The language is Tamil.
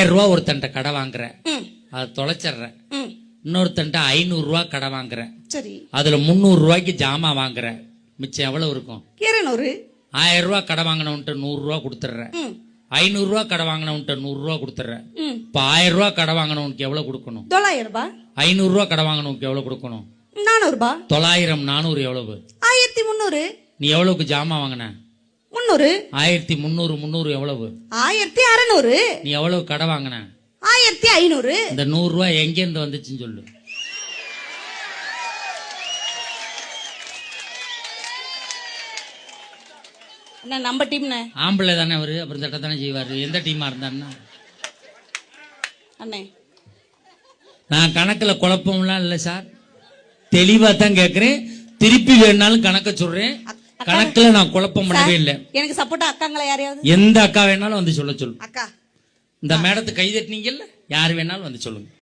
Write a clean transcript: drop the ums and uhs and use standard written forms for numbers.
1000 ரூபா ஒருத்தன்ட்ட கடை வாங்குறேன், அதை தொலைச்சிடுறேன். இன்னொருத்தன்ட்ட 500 ரூபா கடை வாங்குறேன், சரி, அதுல 300 ரூபாய்க்கு ஜாமான் வாங்குறேன். மிச்சம் எவ்வளவு இருக்கும்? 200. 1000 ரூபா கடை வாங்கினவன்ட்டு 100 ரூபா கொடுத்துட்றேன். 500 ரூபா கடை வாங்கினவன்ட்டு 100 ரூபா கொடுத்துட்றேன். இப்ப 1000 ரூபா கடை வாங்கினவனுக்கு எவ்வளவு கொடுக்கணும்? 900 ரூபாய். 500 ரூபா கடை வாங்கினவனுக்கு எவ்வளவு கொடுக்கணும்? 400 ரூபாய். 900 400 எவ்வளவு? 1300. நீ எவ்வளவுக்கு ஜாமான் வாங்கின? 300. 1300 300 எவ்வளவு? 1600. நீ எவ்வளவு கடை வாங்கின? 1500. இந்த 100 ரூபாய் எங்க இருந்து வந்துச்சுன்னு சொல்லு. நம்ம டீம்னே ஆம்பளை தானே அவரு, அப்புறம் தட்ட தானே செய்வாரு. எந்த டீமா இருந்தாருன்னா அண்ணே, நான் கணக்குல குழப்பம்லாம் இல்ல சார், தெளிவா தான் கேக்குறேன். திருப்பி வேணாலும் கணக்க சொல்றேன். கணக்குல நான் குழப்பம் பண்ணவே இல்லை. எனக்கு சப்போர்ட்டா அக்காங்களா யாரையாவது? எந்த அக்கா வேணாலும் வந்து சொல்ல சொல்லு. அக்கா, இந்த மேடத்துக்கு கை தட்டினீங்கல்ல, யாரு வேணாலும் வந்து சொல்லுங்க.